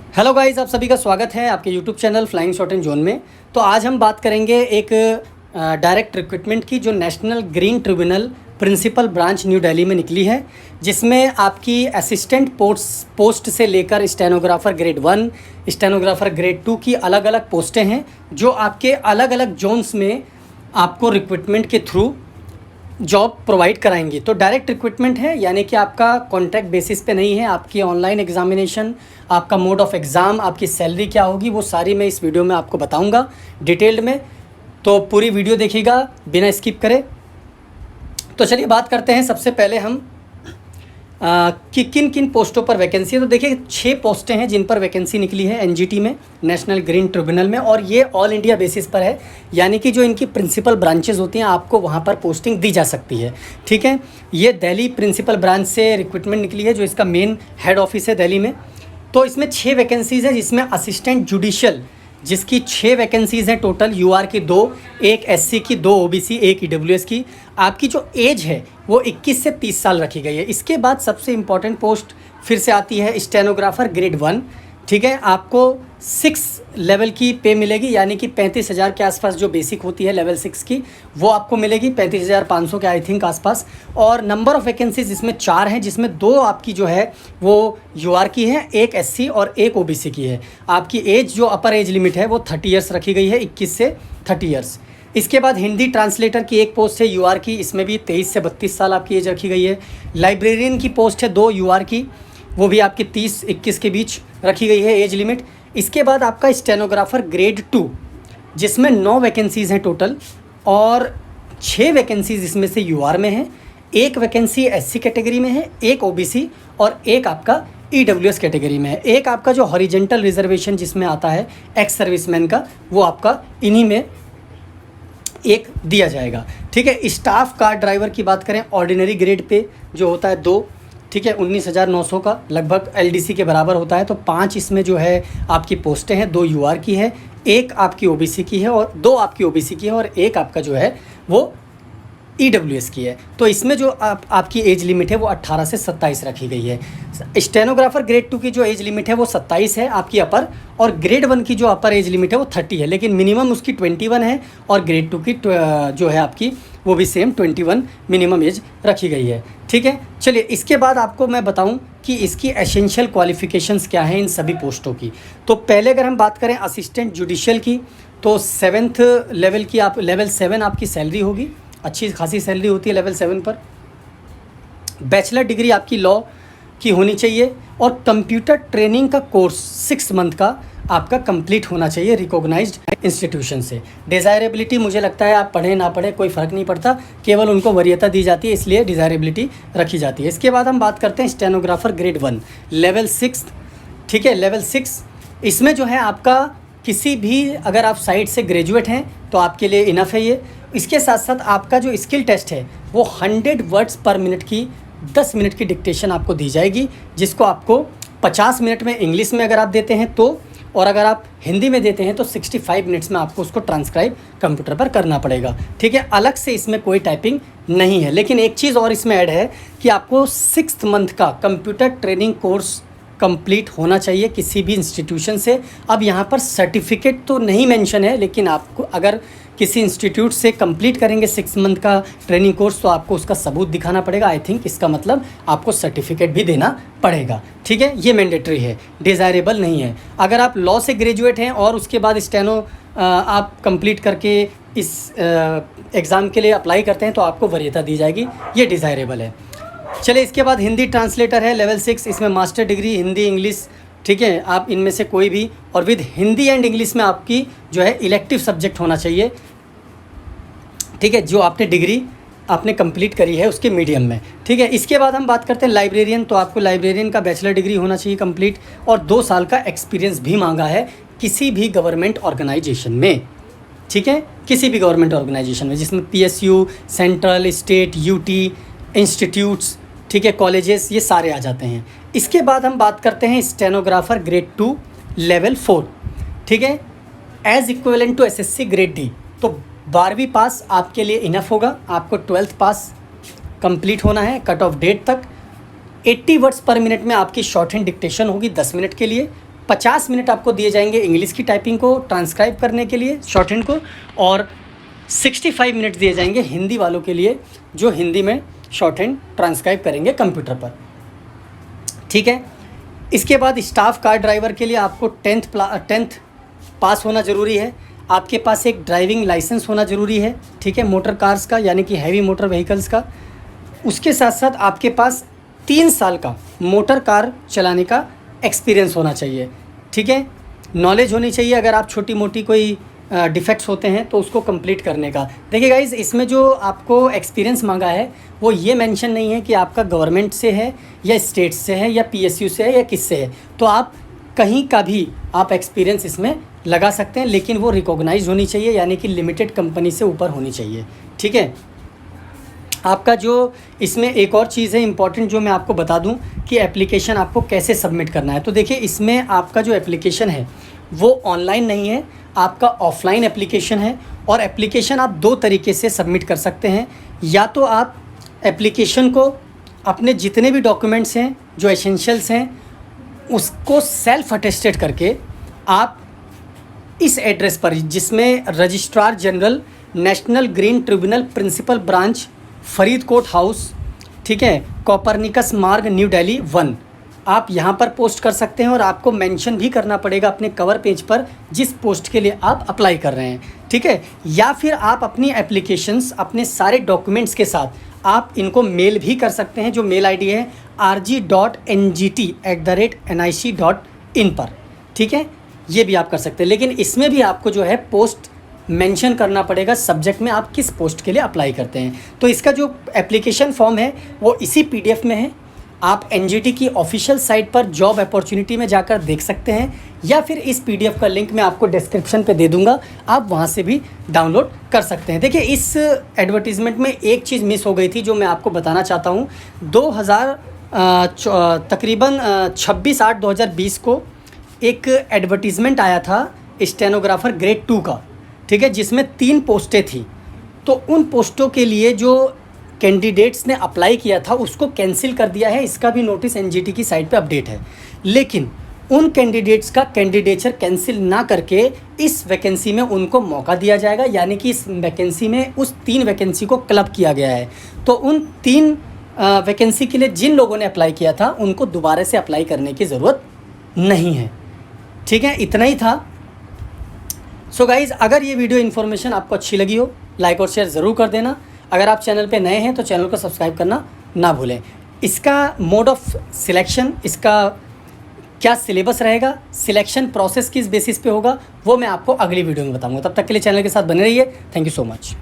Hello guys, आप सभी का स्वागत है आपके YouTube channel flying shot and zone में। तो आज हम बात करेंगे एक डायरेक्ट रिक्रूटमेंट की जो National Green Tribunal principal branch New Delhi में निकली है, जिसमें आपकी असिस्टेंट पोस्ट से लेकर स्टेनोग्राफर ग्रेड 1, स्टेनोग्राफर ग्रेड 2 की अलग अलग पोस्टें हैं जो आपके अलग अलग जोन्स में आपको रिक्रूटमेंट के थ्रू जॉब प्रोवाइड कराएंगी। तो डायरेक्ट रिक्रूटमेंट है, यानी कि आपका कॉन्ट्रैक्ट बेसिस पे नहीं है। आपकी ऑनलाइन एग्जामिनेशन, आपका मोड ऑफ एग्ज़ाम, आपकी सैलरी क्या होगी, वो सारी मैं इस वीडियो में आपको बताऊंगा डिटेल्ड में। तो पूरी वीडियो देखिएगा बिना स्किप करे। तो चलिए बात करते हैं सबसे पहले हम कि किन किन पोस्टों पर वैकेंसी है। तो देखिए 6 पोस्टें हैं जिन पर वैकेंसी निकली है एनजीटी में, नेशनल ग्रीन ट्रिब्यूनल में, और ये ऑल इंडिया बेसिस पर है, यानी कि जो इनकी प्रिंसिपल ब्रांचेस होती हैं आपको वहाँ पर पोस्टिंग दी जा सकती है। ठीक है, ये दिल्ली प्रिंसिपल ब्रांच से रिक्रूटमेंट निकली है, जो इसका मेन हेड ऑफिस है दिल्ली में। तो इसमें 6 वैकेंसीज़ है, जिसमें असिस्टेंट जुडिशियल जिसकी 6 वैकेंसीज़ हैं टोटल, यूआर की 2, एक एससी की, 2 ओबीसी, एक ईडब्ल्यूएस की। आपकी जो एज है वो 21 से 30 साल रखी गई है। इसके बाद सबसे इम्पॉर्टेंट पोस्ट फिर से आती है स्टेनोग्राफर ग्रेड 1। ठीक है, आपको 6 लेवल की पे मिलेगी, यानी कि 35,000 के आसपास जो बेसिक होती है लेवल 6 की, वो आपको मिलेगी 35,500 के आई थिंक आसपास। और नंबर ऑफ़ वैकेंसीज इसमें 4 हैं, जिसमें 2 आपकी जो है वो यूआर की है, एक एससी और एक ओबीसी की है। आपकी एज जो अपर एज लिमिट है वो 30 ईयर्स रखी गई है, 21 से 30 ईयर्स। इसके बाद हिंदी ट्रांसलेटर की एक पोस्ट है यूआर की, इसमें भी 23 से 32 साल आपकी एज रखी गई है। लाइब्रेरियन की पोस्ट है 2 यूआर की, वो भी आपकी 30-21 के बीच रखी गई है एज लिमिट। इसके बाद आपका स्टेनोग्राफर ग्रेड 2, जिसमें 9 वैकेंसीज़ हैं टोटल, और 6 वैकेंसीज़ इसमें से यूआर में हैं, एक वैकेंसी एससी कैटेगरी में है, एक ओबीसी और एक आपका ईडब्ल्यूएस कैटेगरी में है। एक आपका जो हॉरिजेंटल रिजर्वेशन जिसमें आता है एक्स सर्विसमैन का, वो आपका इन्हीं में एक दिया जाएगा। ठीक है, स्टाफ कार ड्राइवर की बात करें, ऑर्डिनरी ग्रेड पे जो होता है 2, ठीक है, 19,900 का लगभग एलडीसी के बराबर होता है। तो 5 इसमें जो है आपकी पोस्टें हैं, 2 यूआर की है, एक आपकी ओबीसी की है, और 2 आपकी ओबीसी की है, और एक आपका जो है वो ईडब्ल्यूएस की है। तो इसमें जो आपकी एज लिमिट है वो 18 से 27 रखी गई है। स्टेनोग्राफर ग्रेड 2 की जो एज लिमिट है वो 27 है आपकी अपर, और ग्रेड 1 की जो अपर एज लिमिट है वो 30 है, लेकिन मिनिमम उसकी 21 है, और ग्रेड 2 की जो है आपकी वो भी सेम 21 मिनिमम एज रखी गई है। ठीक है, चलिए इसके बाद आपको मैं बताऊं कि इसकी एसेंशियल क्वालिफ़िकेशंस क्या हैं इन सभी पोस्टों की। तो पहले अगर हम बात करें असिस्टेंट जुडिशियल की, तो 7th लेवल की लेवल 7 आपकी सैलरी होगी, अच्छी खासी सैलरी होती है लेवल 7 पर। बैचलर डिग्री आपकी लॉ की होनी चाहिए, और कंप्यूटर ट्रेनिंग का कोर्स 6 मंथ का आपका कंप्लीट होना चाहिए रिकॉग्नाइज्ड इंस्टीट्यूशन से। डिज़ायरेबिलिटी मुझे लगता है आप पढ़ें ना पढ़ें कोई फ़र्क नहीं पड़ता, केवल उनको वरीयता दी जाती है, इसलिए डिज़ायरेबिलिटी रखी जाती है। इसके बाद हम बात करते हैं स्टेनोग्राफर ग्रेड 1 लेवल 6। ठीक है, लेवल 6 इसमें जो है आपका किसी भी, अगर आप साइड से ग्रेजुएट हैं तो आपके लिए इनफ है ये। इसके साथ साथ आपका जो स्किल टेस्ट है वो 100 वर्ड्स पर मिनट की 10 मिनट की डिक्टेशन आपको दी जाएगी, जिसको आपको 50 मिनट में इंग्लिश में अगर आप देते हैं तो, और अगर आप हिंदी में देते हैं तो 65 मिनट्स में आपको उसको ट्रांसक्राइब कंप्यूटर पर करना पड़ेगा। ठीक है, अलग से इसमें कोई टाइपिंग नहीं है। लेकिन एक चीज़ और इसमें ऐड है कि आपको 6 मंथ का कंप्यूटर ट्रेनिंग कोर्स कंप्लीट होना चाहिए किसी भी इंस्टीट्यूशन से। अब यहाँ पर सर्टिफिकेट तो नहीं मेंशन है, लेकिन आपको अगर किसी इंस्टीट्यूट से कंप्लीट करेंगे 6 मंथ का ट्रेनिंग कोर्स, तो आपको उसका सबूत दिखाना पड़ेगा। आई थिंक इसका मतलब आपको सर्टिफिकेट भी देना पड़ेगा। ठीक है, ये मैंडेटरी है, डिज़ायरेबल नहीं है। अगर आप लॉ से ग्रेजुएट हैं और उसके बाद स्टेनो आप कंप्लीट करके इस एग्ज़ाम के लिए अप्लाई करते हैं तो आपको वरीयता दी जाएगी, ये डिज़ायरेबल है। चलिए इसके बाद हिंदी ट्रांसलेटर है लेवल 6, इसमें मास्टर डिग्री हिंदी इंग्लिश, ठीक है, आप इनमें से कोई भी, और विद हिंदी एंड इंग्लिश में आपकी जो है इलेक्टिव सब्जेक्ट होना चाहिए। ठीक है, जो आपने डिग्री आपने कंप्लीट करी है उसके मीडियम में। ठीक है, इसके बाद हम बात करते हैं लाइब्रेरियन। तो आपको लाइब्रेरियन का बैचलर डिग्री होना चाहिए कंप्लीट, और 2 साल का एक्सपीरियंस भी मांगा है किसी भी गवर्नमेंट ऑर्गेनाइजेशन में। ठीक है, किसी भी गवर्नमेंट ऑर्गेनाइजेशन में, जिसमें PSU, central, state, UT, institutes, ठीक है, कॉलेजेस, ये सारे आ जाते हैं। इसके बाद हम बात करते हैं स्टेनोग्राफर ग्रेड 2 लेवल 4। ठीक है, as equivalent to SSC grade D। तो 12वीं पास आपके लिए इनफ होगा, आपको 12th पास कंप्लीट होना है कट ऑफ डेट तक। 80 वर्ड्स पर मिनट में आपकी शॉर्ट हैंड डिक्टेशन होगी 10 मिनट के लिए, 50 मिनट आपको दिए जाएंगे इंग्लिश की टाइपिंग को ट्रांसक्राइब करने के लिए, शॉर्ट हैंड को, और 65 मिनट दिए जाएंगे हिंदी वालों के लिए जो हिंदी में शॉर्ट हैंड ट्रांसक्राइब करेंगे कंप्यूटर पर। ठीक है। इसके बाद स्टाफ कार ड्राइवर के लिए आपको 10th पास होना ज़रूरी है। आपके पास एक ड्राइविंग लाइसेंस होना ज़रूरी है। ठीक है, मोटर कार्स का यानी कि हैवी मोटर व्हीकल्स का। उसके साथ साथ आपके पास 3 साल का मोटर कार चलाने का एक्सपीरियंस होना चाहिए। ठीक है, नॉलेज होनी चाहिए अगर आप छोटी मोटी कोई डिफेक्ट्स होते हैं तो उसको कंप्लीट करने का। देखिए गाइज़, इसमें जो आपको एक्सपीरियंस मांगा है वो ये मेंशन नहीं है कि आपका गवर्नमेंट से है या स्टेट से है या PSU से है या किससे है। तो आप कहीं का भी आप एक्सपीरियंस इसमें लगा सकते हैं, लेकिन वो रिकॉग्नाइज होनी चाहिए, यानी कि लिमिटेड कंपनी से ऊपर होनी चाहिए। ठीक है। आपका जो इसमें एक और चीज़ है इम्पॉर्टेंट जो मैं आपको बता दूं कि एप्लीकेशन आपको कैसे सबमिट करना है। तो देखिए, इसमें आपका जो एप्लीकेशन है वो ऑनलाइन नहीं है, आपका ऑफलाइन एप्लीकेशन है। और एप्लीकेशन आप 2 तरीके से सबमिट कर सकते हैं। या तो आप एप्लीकेशन को अपने जितने भी डॉक्यूमेंट्स हैं जो एसेंशियल्स हैं उसको सेल्फ अटेस्टेड करके आप इस एड्रेस पर, जिसमें registrar general National Green Tribunal principal branch Faridkot house, ठीक है, कोपरनिकस मार्ग न्यू दिल्ली 1, आप यहाँ पर पोस्ट कर सकते हैं। और आपको मेंशन भी करना पड़ेगा अपने कवर पेज पर जिस पोस्ट के लिए आप अप्लाई कर रहे हैं। ठीक है। या फिर आप अपनी एप्लीकेशंस अपने सारे डॉक्यूमेंट्स के साथ आप इनको मेल भी कर सकते हैं, जो मेल ID है rg.ngt@nic.in पर। ठीक है, ये भी आप कर सकते हैं, लेकिन इसमें भी आपको जो है पोस्ट मेंशन करना पड़ेगा, सब्जेक्ट में आप किस पोस्ट के लिए अप्लाई करते हैं। तो इसका जो एप्लीकेशन फॉर्म है वो इसी PDF में है। आप NGT की ऑफिशियल साइट पर जॉब अपॉर्चुनिटी में जाकर देख सकते हैं, या फिर इस PDF का लिंक मैं आपको डिस्क्रिप्शन पे दे दूंगा, आप वहां से भी डाउनलोड कर सकते हैं। देखिए, इस एडवर्टीज़मेंट में एक चीज़ मिस हो गई थी जो मैं आपको बताना चाहता हूँ। तकरीबन 26/8/2020 को एक एडवर्टीज़मेंट आया था स्टेनोग्राफर ग्रेड 2 का। ठीक है, जिसमें 3 पोस्टें थी। तो उन पोस्टों के लिए जो कैंडिडेट्स ने अप्लाई किया था उसको कैंसिल कर दिया है। इसका भी नोटिस NGT की साइट पे अपडेट है। लेकिन उन कैंडिडेट्स का कैंडिडेचर कैंसिल ना करके इस वैकेंसी में उनको मौका दिया जाएगा, यानी कि इस वैकेंसी में उस 3 वैकेंसी को क्लब किया गया है। तो उन 3 वैकेंसी के लिए जिन लोगों ने अप्लाई किया था उनको दोबारा से अप्लाई करने की ज़रूरत नहीं है। ठीक है, इतना ही था। सो गाइज़, अगर ये वीडियो इन्फॉर्मेशन आपको अच्छी लगी हो, लाइक और शेयर ज़रूर कर देना। अगर आप चैनल पे नए हैं तो चैनल को सब्सक्राइब करना ना भूलें। इसका मोड ऑफ सिलेक्शन, इसका क्या सिलेबस रहेगा, सिलेक्शन प्रोसेस किस बेसिस पे होगा, वो मैं आपको अगली वीडियो में बताऊंगा। तब तक के लिए चैनल के साथ बने रहिए। Thank you so much.